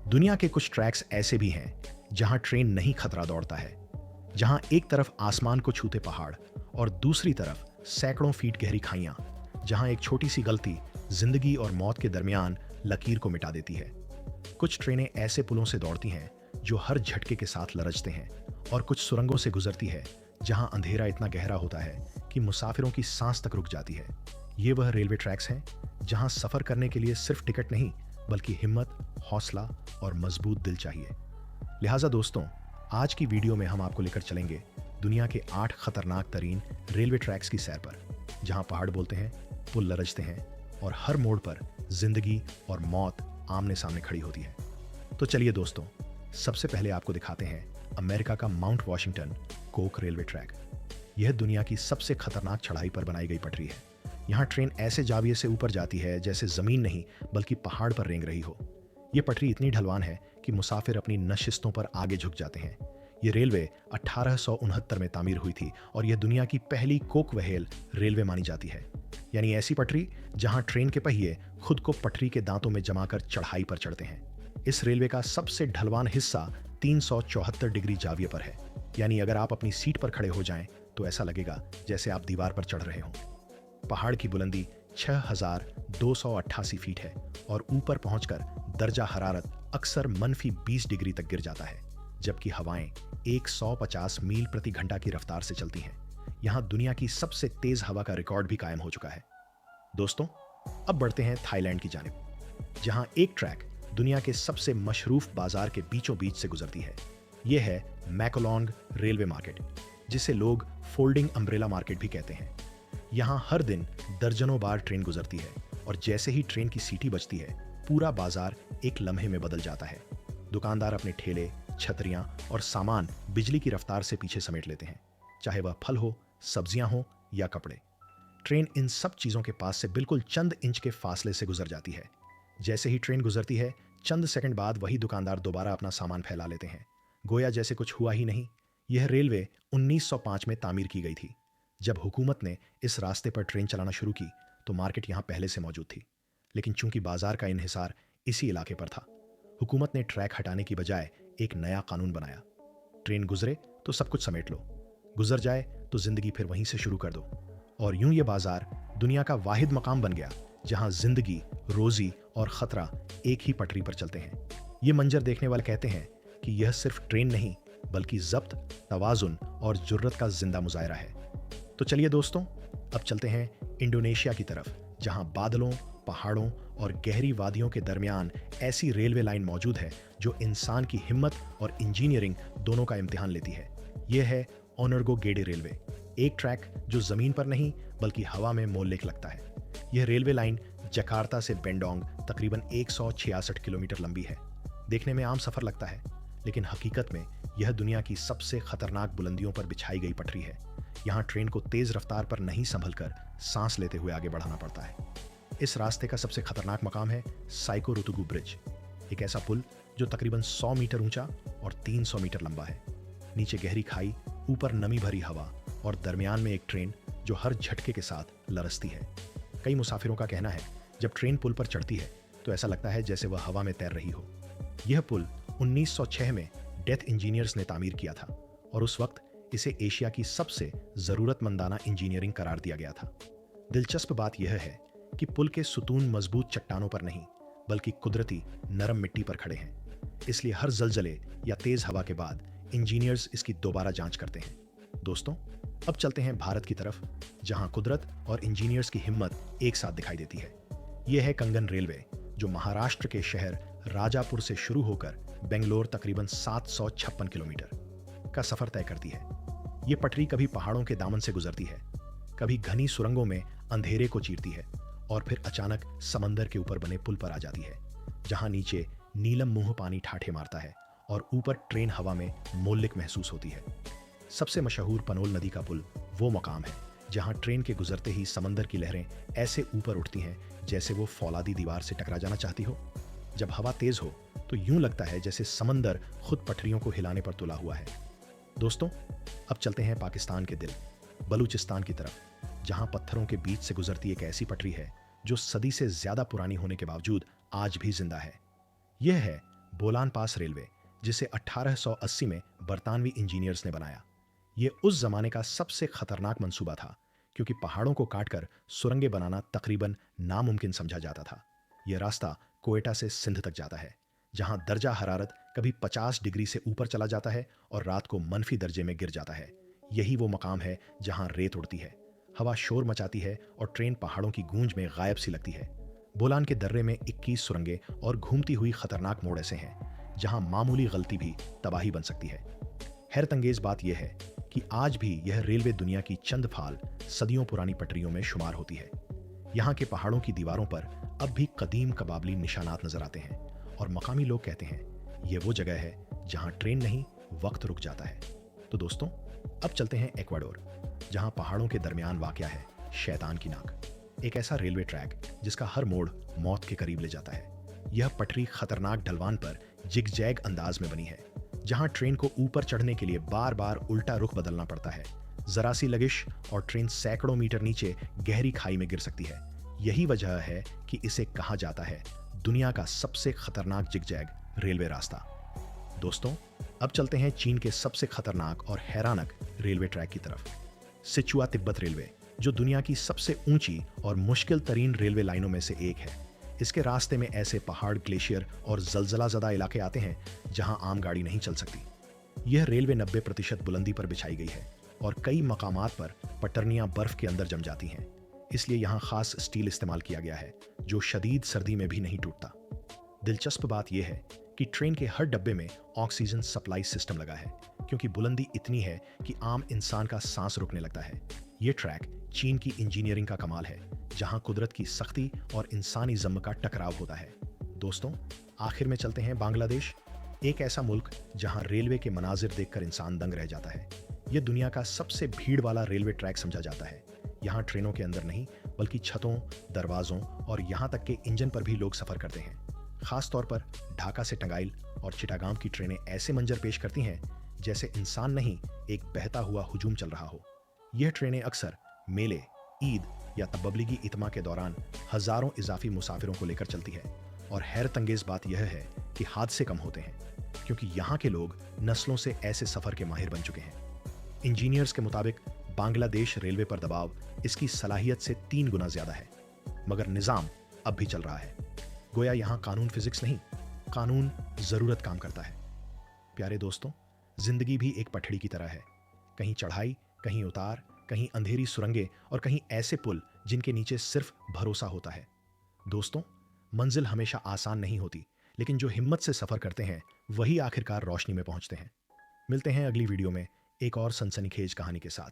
दुनिया के कुछ ट्रैक्स ऐसे भी हैं जहां ट्रेन नहीं खतरा दौड़ता है, जहां एक तरफ आसमान को छूते पहाड़ और दूसरी तरफ सैकड़ों फीट गहरी खाइयां, जहां एक छोटी सी गलती जिंदगी और मौत के दरमियान लकीर को मिटा देती है। कुछ ट्रेनें ऐसे पुलों से दौड़ती हैं जो हर झटके के साथ लरजते हैं, और कुछ सुरंगों से गुजरती है जहां अंधेरा इतना गहरा होता है कि मुसाफिरों की सांस तक रुक जाती है। ये वह रेलवे ट्रैक्स हैं जहां सफर करने के लिए सिर्फ टिकट नहीं, बल्कि हिम्मत, हौसला और मजबूत दिल चाहिए। लिहाजा दोस्तों, आज की वीडियो में हम आपको लेकर चलेंगे दुनिया के 8 खतरनाक तरीन रेलवे ट्रैक्स की सैर पर, जहां पहाड़ बोलते हैं, पुल लरजते हैं और हर मोड़ पर जिंदगी और मौत आमने सामने खड़ी होती है। तो चलिए दोस्तों, सबसे पहले आपको दिखाते हैं अमेरिका का mount Washington Coke railway track. यह दुनिया की सबसे खतरनाक चढ़ाई पर बनाई गई पटरी है। यहाँ ट्रेन ऐसे जाविये से ऊपर जाती है जैसे जमीन नहीं बल्कि पहाड़ पर रेंग रही हो। ये पटरी इतनी ढलवान है कि मुसाफिर अपनी नशिस्तों पर आगे झुक जाते हैं। ये रेलवे 1869 में तामीर हुई थी और यह दुनिया की पहली कोक व्हेल रेलवे मानी जाती है, यानी ऐसी पटरी जहां ट्रेन के पहिए खुद को पटरी के दांतों में जमाकर चढ़ाई पर चढ़ते हैं। इस रेलवे का सबसे ढलवान हिस्सा 374 डिग्री जाविये पर है, यानी अगर आप अपनी सीट पर खड़े हो जाएं तो ऐसा लगेगा जैसे आप दीवार पर चढ़ रहे हों। पहाड़ की बुलंदी 6288 फीट है और ऊपर पहुंचकर दर्जा हरारत अक्सर -20 डिग्री तक गिर जाता है, जबकि हवाएं 150 मील प्रति घंटा की रफ्तार से चलती हैं। यहां दुनिया की सबसे तेज हवा का रिकॉर्ड भी कायम हो चुका है। दोस्तों, अब बढ़ते हैं थाईलैंड की जानिब, जहां एक ट्रैक दुनिया के सबसे मशरूफ बाजार के बीचों बीच से गुजरती है। यह है मैकोलोंग रेलवे मार्केट, जिसे लोग फोल्डिंग अम्ब्रेला मार्केट भी कहते हैं। यहां हर दिन दर्जनों बार ट्रेन गुजरती है और जैसे ही ट्रेन की सीटी बजती है, पूरा बाजार एक लम्हे में बदल जाता है। दुकानदार अपने ठेले, छतरियां और सामान बिजली की रफ्तार से पीछे समेट लेते हैं, चाहे वह फल हो, सब्जियां हो या कपड़े। ट्रेन इन सब चीजों के पास से बिल्कुल चंद इंच के फासले से गुजर जाती है। जैसे ही ट्रेन गुजरती है, चंद सेकंड बाद वही दुकानदार दोबारा अपना सामान फैला लेते हैं, गोया जैसे कुछ हुआ ही नहीं। यह रेलवे 1905 में तामीर की गई थी। जब हुकूमत ने इस रास्ते पर ट्रेन चलाना शुरू की तो मार्केट यहां पहले से मौजूद थी, लेकिन चूंकि बाजार का इन्हिसार इसी इलाके पर था, हुकूमत ने ट्रैक हटाने की बजाय एक नया कानून बनाया। ट्रेन गुजरे तो सब कुछ समेट लो, गुजर जाए तो जिंदगी फिर वहीं से शुरू कर दो। और यूं ये बाजार दुनिया का वाहिद मकाम बन गया जहां जिंदगी, रोजी और खतरा एक ही पटरी पर चलते हैं। ये मंजर देखने वाले कहते हैं कि यह सिर्फ ट्रेन नहीं बल्कि जब्त, तवाजुन और जुर्रत का जिंदा मुजाहरा है। तो चलिए दोस्तों, अब चलते हैं इंडोनेशिया की तरफ, जहां बादलों, पहाड़ों और गहरी वादियों के दरमियान ऐसी रेलवे लाइन मौजूद है जो इंसान की हिम्मत और इंजीनियरिंग दोनों का इम्तिहान लेती है। यह है ओनर्गो गेडे रेलवे, एक ट्रैक जो जमीन पर नहीं बल्कि हवा में मोहल्लेक लगता है। यह रेलवे लाइन जकार्ता से बेंडोंग तकरीबन 166 किलोमीटर लंबी है। देखने में आम सफर लगता है, लेकिन हकीकत में यह दुनिया की सबसे खतरनाक बुलंदियों पर बिछाई गई पटरी है। यहाँ ट्रेन को तेज रफ्तार पर नहीं संभलकर सांस लेते हुए आगे बढ़ाना पड़ता है। इस रास्ते का सबसे खतरनाक मकाम है साइको रुतुगु ब्रिज, एक ऐसा पुल जो तकरीबन 100 मीटर ऊंचा और 300 मीटर लंबा है। नीचे गहरी खाई, ऊपर नमी भरी हवा और दरमियान में एक ट्रेन जो हर झटके के साथ लरसती है। कई मुसाफिरों का कहना है, जब ट्रेन पुल पर चढ़ती है तो ऐसा लगता है जैसे वह हवा में तैर रही हो। यह पुल 1906 में डेथ इंजीनियर्स ने तामीर किया था और उस वक्त इसे एशिया की सबसे जरूरतमंदाना इंजीनियरिंग करार दिया गया था। दिलचस्प बात यह है कि पुल के सुतून मजबूत चट्टानों पर नहीं बल्कि कुदरती नरम मिट्टी पर खड़े हैं, इसलिए हर जलजले या तेज हवा के बाद इंजीनियर्स इसकी दोबारा जांच करते हैं। दोस्तों, अब चलते हैं भारत की तरफ, जहां कुदरत और इंजीनियर्स की हिम्मत एक साथ दिखाई देती है। यह है कंगन रेलवे, जो महाराष्ट्र के शहर राजापुर से शुरू होकर बेंगलोर तकरीबन 756 किलोमीटर का सफर तय करती है। ये पटरी कभी पहाड़ों के दामन से गुजरती है, कभी घनी सुरंगों में अंधेरे को चीरती है और फिर अचानक समंदर के ऊपर बने पुल पर आ जाती है, जहां नीचे नीलम मुंह पानी ठाठे मारता है और ऊपर ट्रेन हवा में मोल्लिक महसूस होती है। सबसे मशहूर पनोल नदी का पुल वो मकाम है जहां ट्रेन के गुजरते ही समंदर की लहरें ऐसे ऊपर उठती हैं जैसे वो फौलादी दीवार से टकरा जाना चाहती हो। जब हवा तेज हो तो यूं लगता है जैसे समंदर खुद पटरियों को हिलाने पर तुला हुआ है। दोस्तों, अब चलते हैं पाकिस्तान के दिल बलूचिस्तान की तरफ, जहां पत्थरों के बीच से गुजरती एक ऐसी पटरी है जो सदी से ज्यादा पुरानी होने के बावजूद आज भी जिंदा है। यह है बोलान पास रेलवे, जिसे 1880 में बरतानवी इंजीनियर्स ने बनाया। ये उस जमाने का सबसे खतरनाक मंसूबा था, क्योंकि पहाड़ों को काटकर सुरंगें बनाना तकरीबन नामुमकिन समझा जाता था। यह रास्ता कोयटा से सिंध तक जाता है, जहां दर्जा हरारत कभी 50 डिग्री से ऊपर चला जाता है और रात को मनफी दर्जे में गिर जाता है। यही वो मकाम है जहां रेत उड़ती है, हवा शोर मचाती है और ट्रेन पहाड़ों की गूंज में गायब सी लगती है। बोलान के दर्रे में 21 सुरंगें और घूमती हुई खतरनाक मोड़ ऐसे हैं जहां मामूली गलती भी तबाही बन सकती है। हैरतअंगेज बात यह है कि आज भी यह रेलवे दुनिया की चंद फाल सदियों पुरानी पटरियों में शुमार होती है। यहाँ के पहाड़ों की दीवारों पर अब भी कदीम कबाबली निशानात नजर आते हैं और मकामी लोग कहते हैं यह वो जगह है जहाँ ट्रेन नहीं, वक्त रुक जाता है। तो दोस्तों, अब चलते हैं एक्वाडोर, जहाँ पहाड़ों के दरमियान वाक़या है शैतान की नाक, एक ऐसा रेलवे ट्रैक जिसका हर मोड़ मौत के करीब ले जाता है। यह पटरी खतरनाक ढलवान पर जिगजैग अंदाज में बनी है, जहां ट्रेन को ऊपर चढ़ने के लिए बार बार उल्टा रुख बदलना पड़ता है। जरा सी लगिश और ट्रेन सैकड़ों मीटर नीचे गहरी खाई में गिर सकती है। यही वजह है कि इसे कहा जाता है दुनिया का सबसे खतरनाक जिगजैग रेलवे रास्ता। दोस्तों, अब चलते हैं चीन के सबसे खतरनाक और हैरानक रेलवे ट्रैक की तरफ, सिचुआ तिब्बत रेलवे, जो दुनिया की सबसे ऊंची और मुश्किल तरीन रेलवे लाइनों में से एक है। इसके रास्ते में ऐसे पहाड़, ग्लेशियर और जलजलाज़दा इलाके आते हैं जहां आम गाड़ी नहीं चल सकती। यह रेलवे 90% बुलंदी पर बिछाई गई है और कई मकामात पर पटरनियां बर्फ के अंदर जम जाती हैं। इसलिए यहाँ खास स्टील इस्तेमाल किया गया है जो शदीद सर्दी में भी नहीं टूटता। दिलचस्प बात यह है कि ट्रेन के हर डब्बे में ऑक्सीजन सप्लाई सिस्टम लगा है, क्योंकि बुलंदी इतनी है कि आम इंसान का सांस रुकने लगता है। ये ट्रैक चीन की इंजीनियरिंग का कमाल है, जहां कुदरत की सख्ती और इंसानी जम्म का टकराव होता है। दोस्तों, आखिर में चलते हैं बांग्लादेश, एक ऐसा मुल्क जहां रेलवे के मनाजिर देखकर इंसान दंग रह जाता है। यह दुनिया का सबसे भीड़ वाला रेलवे ट्रैक समझा जाता है। यहाँ ट्रेनों के अंदर नहीं, बल्कि छतों, दरवाजों और यहाँ तक के इंजन पर भी लोग सफर करते हैं। खास तौर पर ढाका से टंगाइल और चिटागांव की ट्रेनें ऐसे मंजर पेश करती हैं जैसे इंसान नहीं, एक बहता हुआ हुजूम चल रहा हो। यह ट्रेनें अक्सर मेले, ईद या तब्लीगी इत्मा के दौरान हजारों इजाफी मुसाफिरों को लेकर चलती है। और हैरतअंगेज बात यह है कि हादसे कम होते हैं, क्योंकि यहाँ के लोग नस्लों से ऐसे सफर के माहिर बन चुके हैं। इंजीनियर्स के मुताबिक बांग्लादेश रेलवे पर दबाव इसकी सलाहियत से 3 गुना ज्यादा है, मगर निजाम अब भी चल रहा है। गोया यहाँ कानून फिजिक्स नहीं, कानून जरूरत काम करता है। प्यारे दोस्तों, जिंदगी भी एक पटड़ी की तरह है, कहीं चढ़ाई, कहीं उतार, कहीं अंधेरी सुरंगें और कहीं ऐसे पुल जिनके नीचे सिर्फ भरोसा होता है। दोस्तों, मंजिल हमेशा आसान नहीं होती, लेकिन जो हिम्मत से सफर करते हैं वही आखिरकार रोशनी में पहुंचते हैं। मिलते हैं अगली वीडियो में एक और सनसनीखेज कहानी के साथ।